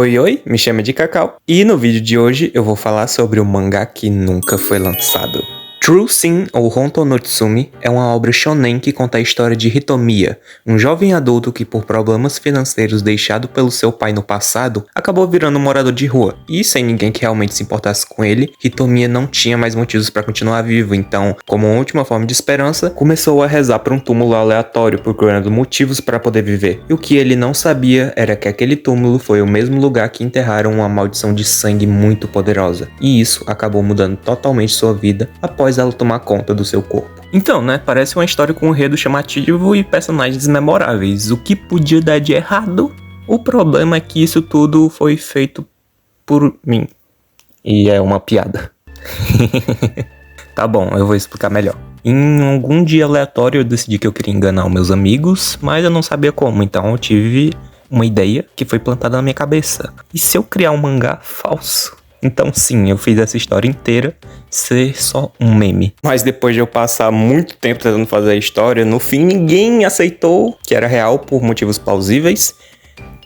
Oi, oi, me chama de Cacau. E no vídeo de hoje eu vou falar sobre o mangá que nunca foi lançado. True Sin, ou Hontou no Tsumi, é uma obra shonen que conta a história de Hitomiya, um jovem adulto que por problemas financeiros deixado pelo seu pai no passado, acabou virando um morador de rua. E sem ninguém que realmente se importasse com ele, Hitomiya não tinha mais motivos para continuar vivo, então, como última forma de esperança, começou a rezar para um túmulo aleatório, procurando motivos para poder viver. E o que ele não sabia era que aquele túmulo foi o mesmo lugar que enterraram uma maldição de sangue muito poderosa. E isso acabou mudando totalmente sua vida após ela tomar conta do seu corpo. Então, né, parece uma história com um enredo chamativo e personagens memoráveis. O que podia dar de errado? O problema é que isso tudo foi feito por mim. E é uma piada. Tá bom, eu vou explicar melhor. Em algum dia aleatório eu decidi que eu queria enganar os meus amigos, mas eu não sabia como, então eu tive uma ideia que foi plantada na minha cabeça. E se eu criar um mangá falso? Então sim, eu fiz essa história inteira ser só um meme. Mas depois de eu passar muito tempo tentando fazer a história, no fim ninguém aceitou que era real por motivos plausíveis.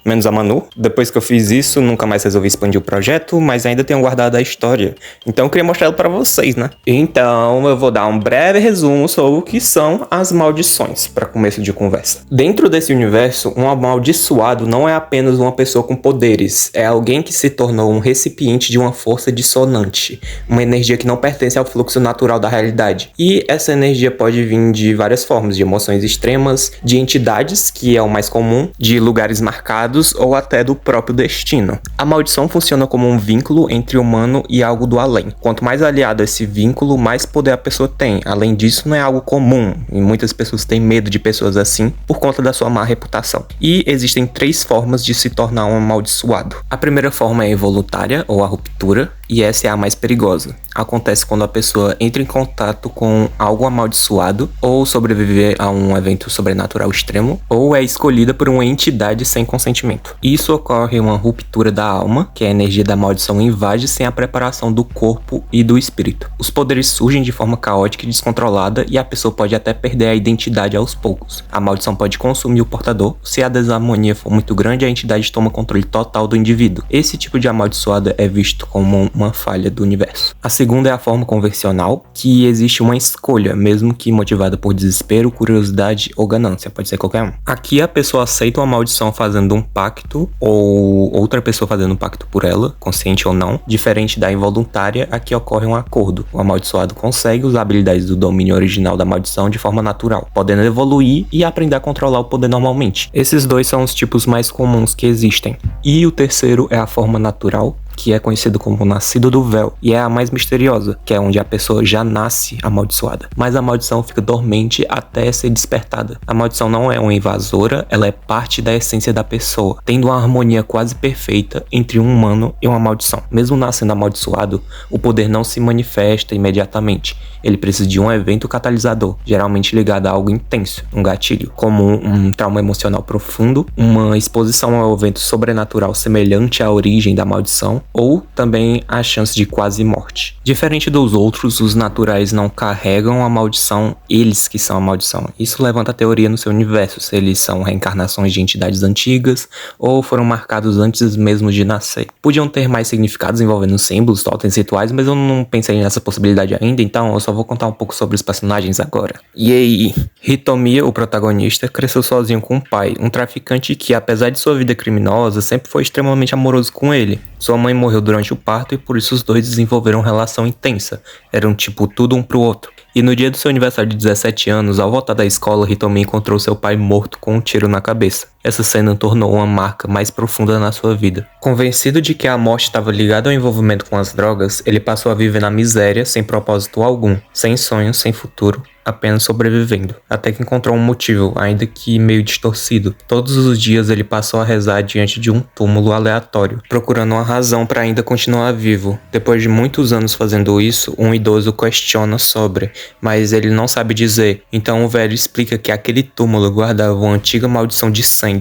Menos a Manu. Depois que eu fiz isso, nunca mais resolvi expandir o projeto, mas ainda tenho guardado a história. Então eu queria mostrar ela pra vocês, né? Então eu vou dar um breve resumo sobre o que são as maldições, para começo de conversa. Dentro desse universo, um amaldiçoado não é apenas uma pessoa com poderes, é alguém que se tornou um recipiente de uma força dissonante, uma energia que não pertence ao fluxo natural da realidade. E essa energia pode vir de várias formas, de emoções extremas, de entidades, que é o mais comum, de lugares marcados, ou até do próprio destino. A maldição funciona como um vínculo entre o humano e algo do além. Quanto mais aliado a esse vínculo, mais poder a pessoa tem. Além disso, não é algo comum, e muitas pessoas têm medo de pessoas assim por conta da sua má reputação. E existem 3 formas de se tornar um amaldiçoado. A primeira forma é involuntária, ou a ruptura, e essa é a mais perigosa. Acontece quando a pessoa entra em contato com algo amaldiçoado, ou sobreviver a um evento sobrenatural extremo, ou é escolhida por uma entidade sem consentimento. Isso ocorre uma ruptura da alma, que a energia da maldição invade sem a preparação do corpo e do espírito. Os poderes surgem de forma caótica e descontrolada, e a pessoa pode até perder a identidade aos poucos. A maldição pode consumir o portador. Se a desarmonia for muito grande, a entidade toma controle total do indivíduo. Esse tipo de amaldiçoado é visto como uma falha do universo. A segunda é a forma convencional, que existe uma escolha, mesmo que motivada por desespero, curiosidade ou ganância, pode ser qualquer um. Aqui a pessoa aceita uma maldição fazendo um pacto, ou outra pessoa fazendo um pacto por ela, consciente ou não. Diferente da involuntária, aqui ocorre um acordo. O amaldiçoado consegue usar habilidades do domínio original da maldição de forma natural, podendo evoluir e aprender a controlar o poder normalmente. Esses 2 são os tipos mais comuns que existem. E o terceiro é a forma natural, que é conhecido como nascido do véu, e é a mais misteriosa, que é onde a pessoa já nasce amaldiçoada, mas a maldição fica dormente até ser despertada. A maldição não é uma invasora, ela é parte da essência da pessoa, tendo uma harmonia quase perfeita entre um humano e uma maldição. Mesmo nascendo amaldiçoado, o poder não se manifesta imediatamente, ele precisa de um evento catalisador, geralmente ligado a algo intenso, um gatilho, como um trauma emocional profundo, uma exposição ao evento sobrenatural semelhante à origem da maldição, ou também a chance de quase morte. Diferente dos outros, os naturais não carregam a maldição, eles que são a maldição. Isso levanta a teoria no seu universo, se eles são reencarnações de entidades antigas ou foram marcados antes mesmo de nascer. Podiam ter mais significados envolvendo símbolos, totens, rituais, mas eu não pensei nessa possibilidade ainda, então eu só vou contar um pouco sobre os personagens agora. E aí, Hitomiya, o protagonista, cresceu sozinho com o pai, um traficante que, apesar de sua vida criminosa, sempre foi extremamente amoroso com ele. Sua mãe morreu durante o parto e por isso os dois desenvolveram uma relação intensa. Eram tipo tudo um pro outro. E no dia do seu aniversário de 17 anos, ao voltar da escola, Hitomi encontrou seu pai morto com um tiro na cabeça. Essa cena tornou uma marca mais profunda na sua vida. Convencido de que a morte estava ligada ao envolvimento com as drogas, ele passou a viver na miséria, sem propósito algum, sem sonhos, sem futuro, apenas sobrevivendo, até que encontrou um motivo, ainda que meio distorcido. Todos os dias ele passou a rezar diante de um túmulo aleatório, procurando uma razão para ainda continuar vivo. Depois de muitos anos fazendo isso, um idoso questiona sobre, mas ele não sabe dizer. Então o velho explica que aquele túmulo guardava uma antiga maldição de sangue,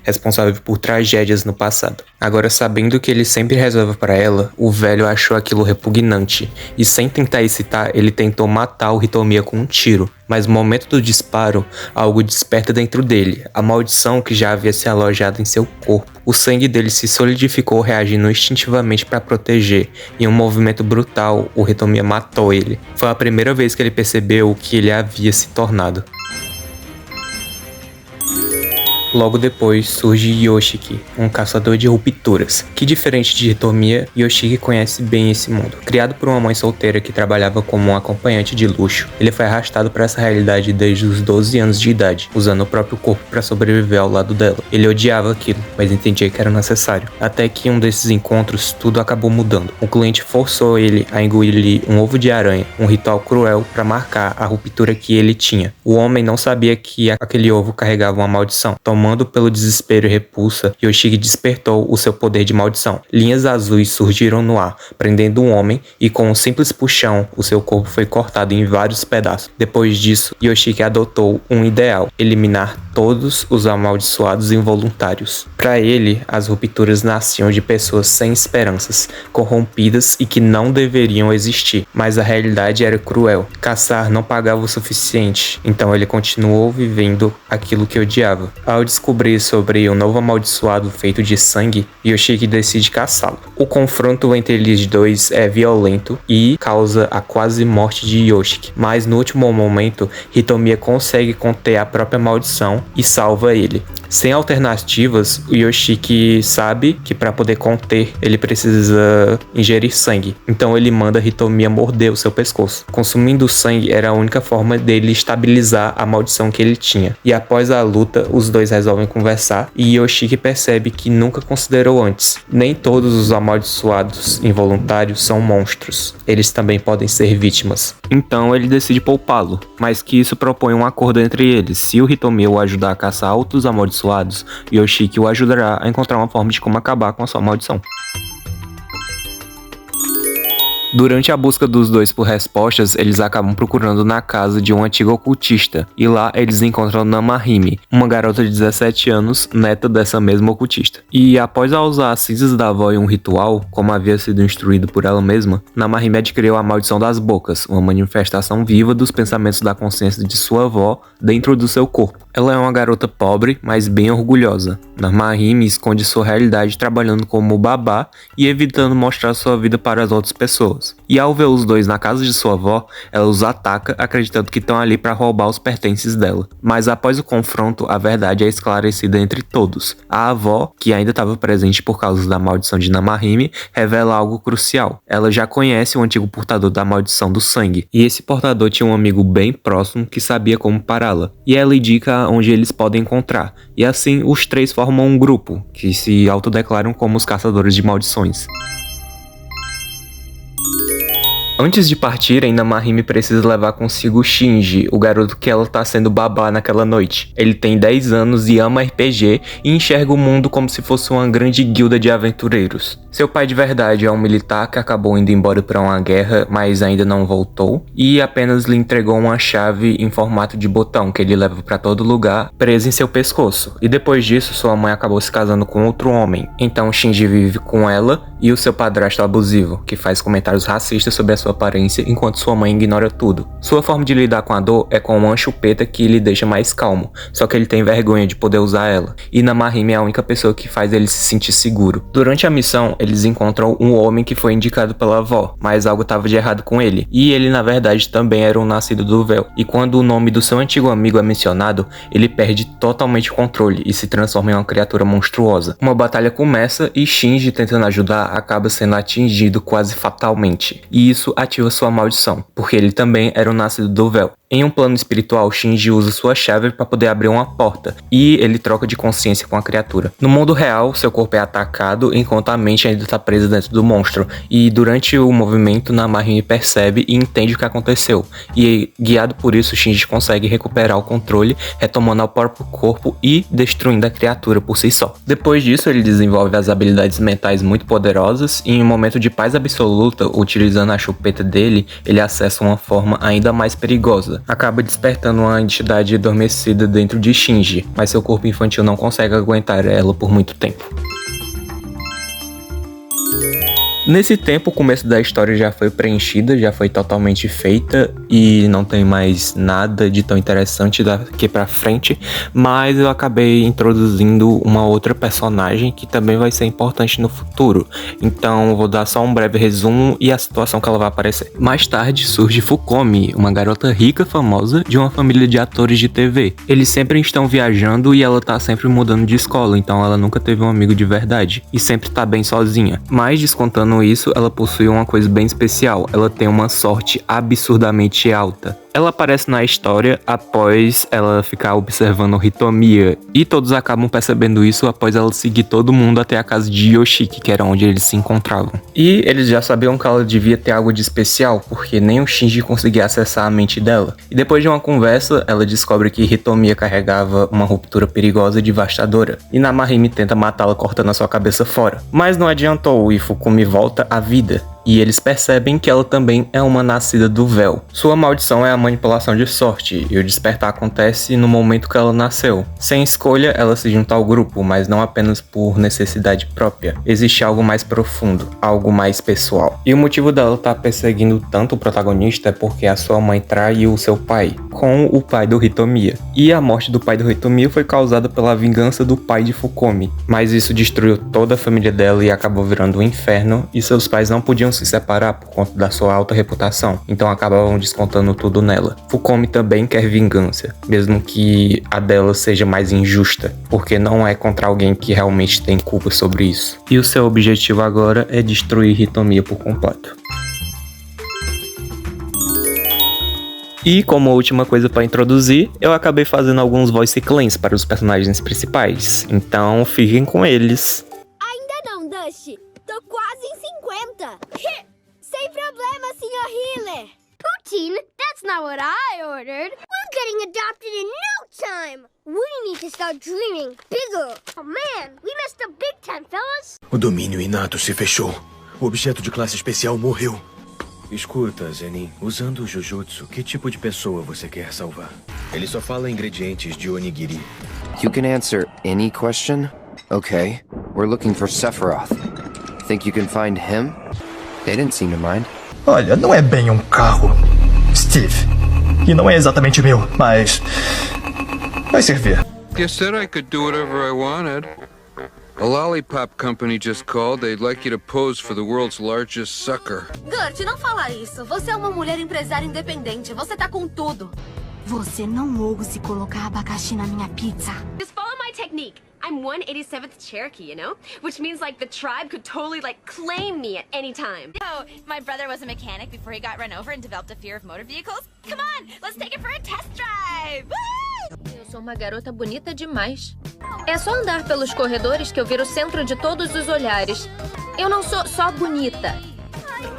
responsável por tragédias no passado. Agora, sabendo que ele sempre rezava para ela, o velho achou aquilo repugnante, e sem tentar excitar, ele tentou matar o Hitomiya com um tiro. tiro, mas no momento do disparo, algo desperta dentro dele, a maldição que já havia se alojado em seu corpo. O sangue dele se solidificou, reagindo instintivamente para proteger. Em um movimento brutal, o Hitomiya matou ele. Foi a primeira vez que ele percebeu o que ele havia se tornado. Logo depois surge Yoshiki, um caçador de rupturas, que diferente de Hitomiya, Yoshiki conhece bem esse mundo. Criado por uma mãe solteira que trabalhava como um acompanhante de luxo, ele foi arrastado para essa realidade desde os 12 anos de idade, usando o próprio corpo para sobreviver ao lado dela. Ele odiava aquilo, mas entendia que era necessário. Até que em um desses encontros, tudo acabou mudando. Um cliente forçou ele a engolir um ovo de aranha, um ritual cruel para marcar a ruptura que ele tinha. O homem não sabia que aquele ovo carregava uma maldição. Tomando pelo desespero e repulsa, Yoshiki despertou o seu poder de maldição. Linhas azuis surgiram no ar, prendendo um homem, e com um simples puxão, o seu corpo foi cortado em vários pedaços. Depois disso, Yoshiki adotou um ideal: eliminar todos os amaldiçoados involuntários. Para ele, as rupturas nasciam de pessoas sem esperanças, corrompidas e que não deveriam existir. Mas a realidade era cruel. Caçar não pagava o suficiente, então ele continuou vivendo aquilo que odiava. Ao descobrir sobre o novo amaldiçoado feito de sangue, Yoshiki decide caçá-lo. O confronto entre eles dois é violento e causa a quase morte de Yoshiki, mas no último momento, Hitomiya consegue conter a própria maldição e salva ele. Sem alternativas, o Yoshiki sabe que para poder conter, ele precisa ingerir sangue. Então ele manda Hitomiya morder o seu pescoço. Consumindo o sangue era a única forma dele estabilizar a maldição que ele tinha. E após a luta, os dois resolvem conversar e Yoshiki percebe que nunca considerou antes. Nem todos os amaldiçoados involuntários são monstros. Eles também podem ser vítimas. Então ele decide poupá-lo, mas que isso propõe um acordo entre eles. Se o Hitomiya o ajudar a caçar outros amaldiçoados, Yoshiki o ajudará a encontrar uma forma de como acabar com a sua maldição. Durante a busca dos dois por respostas, eles acabam procurando na casa de um antigo ocultista, e lá eles encontram Namahime, uma garota de 17 anos, neta dessa mesma ocultista. E após ela usar as cinzas da avó em um ritual, como havia sido instruído por ela mesma, Namahime adquiriu a maldição das bocas, uma manifestação viva dos pensamentos da consciência de sua avó dentro do seu corpo. Ela é uma garota pobre, mas bem orgulhosa. Namahime esconde sua realidade trabalhando como babá e evitando mostrar sua vida para as outras pessoas. E ao ver os dois na casa de sua avó, ela os ataca acreditando que estão ali para roubar os pertences dela. Mas após o confronto, a verdade é esclarecida entre todos. A avó, que ainda estava presente por causa da maldição de Namahime, revela algo crucial. Ela já conhece o antigo portador da maldição do sangue, e esse portador tinha um amigo bem próximo que sabia como pará-la. E ela indica onde eles podem encontrar. E assim, os três formam um grupo, que se autodeclaram como os caçadores de maldições. Antes de partirem, Namahime precisa levar consigo Shinji, o garoto que ela tá sendo babá naquela noite. Ele tem 10 anos e ama RPG e enxerga o mundo como se fosse uma grande guilda de aventureiros. Seu pai de verdade é um militar que acabou indo embora para uma guerra, mas ainda não voltou, e apenas lhe entregou uma chave em formato de botão que ele leva para todo lugar, presa em seu pescoço. E depois disso, sua mãe acabou se casando com outro homem. Então Shinji vive com ela e o seu padrasto abusivo, que faz comentários racistas sobre a sua aparência enquanto sua mãe ignora tudo. Sua forma de lidar com a dor é com uma chupeta que lhe deixa mais calmo, só que ele tem vergonha de poder usar ela, e Namahime é a única pessoa que faz ele se sentir seguro. Durante a missão, eles encontram um homem que foi indicado pela avó, mas algo estava de errado com ele, e ele na verdade também era um nascido do véu, e quando o nome do seu antigo amigo é mencionado, ele perde totalmente o controle e se transforma em uma criatura monstruosa. Uma batalha começa e Shinji, tentando ajudar, acaba sendo atingido quase fatalmente, e isso ativa sua maldição, porque ele também era um nascido do véu. Em um plano espiritual, Shinji usa sua chave para poder abrir uma porta, e ele troca de consciência com a criatura. No mundo real, seu corpo é atacado, enquanto a mente ainda está presa dentro do monstro, e durante o movimento, Namahime percebe e entende o que aconteceu, e guiado por isso, Shinji consegue recuperar o controle, retomando o próprio corpo e destruindo a criatura por si só. Depois disso, ele desenvolve as habilidades mentais muito poderosas, e em um momento de paz absoluta, utilizando a chupeta dele, ele acessa uma forma ainda mais perigosa. Acaba despertando uma entidade adormecida dentro de Shinji, mas seu corpo infantil não consegue aguentar ela por muito tempo. Nesse tempo, o começo da história já foi preenchida, já foi totalmente feita e não tem mais nada de tão interessante daqui pra frente, mas eu acabei introduzindo uma outra personagem que também vai ser importante no futuro. Então, vou dar só um breve resumo e a situação que ela vai aparecer. Mais tarde surge Fukomi, uma garota rica famosa de uma família de atores de TV. Eles sempre estão viajando e ela tá sempre mudando de escola, então ela nunca teve um amigo de verdade e sempre tá bem sozinha. Mas descontando isso, ela possui uma coisa bem especial. Ela tem uma sorte absurdamente alta. Ela aparece na história após ela ficar observando Hitomiya, e todos acabam percebendo isso após ela seguir todo mundo até a casa de Yoshiki, que era onde eles se encontravam. E eles já sabiam que ela devia ter algo de especial, porque nem o Shinji conseguia acessar a mente dela. E depois de uma conversa, ela descobre que Hitomiya carregava uma ruptura perigosa e devastadora, e Namahime tenta matá-la cortando a sua cabeça fora. Mas não adiantou e Fukumi volta à vida. E eles percebem que ela também é uma nascida do véu. Sua maldição é a manipulação de sorte, e o despertar acontece no momento que ela nasceu. Sem escolha, ela se junta ao grupo, mas não apenas por necessidade própria. Existe algo mais profundo, algo mais pessoal. E o motivo dela estar perseguindo tanto o protagonista é porque a sua mãe traiu seu pai com o pai do Hitomiya. E a morte do pai do Hitomiya foi causada pela vingança do pai de Fukomi. Mas isso destruiu toda a família dela e acabou virando um inferno, e seus pais não podiam se separar por conta da sua alta reputação, então acabavam descontando tudo nela. Fukomi também quer vingança, mesmo que a dela seja mais injusta, porque não é contra alguém que realmente tem culpa sobre isso. E o seu objetivo agora é destruir Hitomiya por completo. E como última coisa para introduzir, eu acabei fazendo alguns voice claims para os personagens principais, então fiquem com eles. Ainda não, Dusty. Tô quase em 50. Sem problema, Sr. Healer. Poutine? That's not what I ordered. We're getting adopted in no time. We need to start dreaming bigger. Oh man, we missed the big time, fellas. O domínio inato se fechou. O objeto de classe especial morreu. Escuta, Zenin, usando o Jujutsu, que tipo de pessoa você quer salvar? Ele só fala ingredientes de onigiri. You can answer any question? Okay. We're looking for Sephiroth. Think you can find him? They didn't seem to mind. Olha, não é bem um carro, Steve. E não é exatamente meu, mas vai servir. You said I could do whatever I wanted. A lollipop company just called. They'd like you to pose for the world's largest sucker. Gert, não fala isso. Você é uma mulher empresária independente. Você tá com tudo. Você não ouse colocar abacaxi na minha pizza. Just follow my technique. I'm 187th Cherokee, you know? Which means, like, the tribe could totally, like, claim me at any time. Oh, my brother was a mechanic before he got run over and developed a fear of motor vehicles. Come on, let's take it for a test drive! Woo! Eu sou uma garota bonita demais. É só andar pelos corredores que eu viro o centro de todos os olhares. Eu não sou só bonita.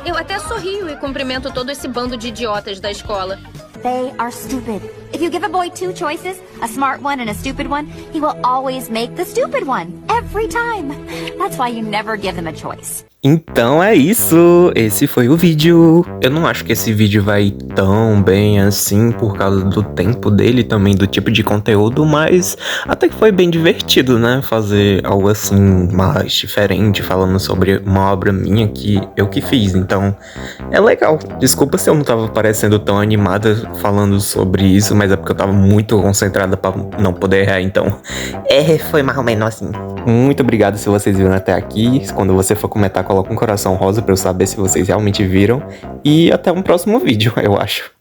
Eu até sorrio e cumprimento todo esse bando de idiotas da escola. They are stupid. If you give a boy two choices, a smart one and a stupid one, he will always make the stupid one. Every time. That's why you never give them a choice. Então é isso, esse foi o vídeo. Eu não acho que esse vídeo vai tão bem assim por causa do tempo dele, também do tipo de conteúdo, mas até que foi bem divertido, né? Fazer algo assim mais diferente, falando sobre uma obra minha que eu que fiz, então é legal. Desculpa se eu não tava parecendo tão animada falando sobre isso, mas é porque eu tava muito concentrada pra não poder errar, então foi mais ou menos assim. Muito obrigado se vocês viram até aqui. Quando você for comentar, coloca um coração rosa pra eu saber se vocês realmente viram. E até um próximo vídeo, eu acho.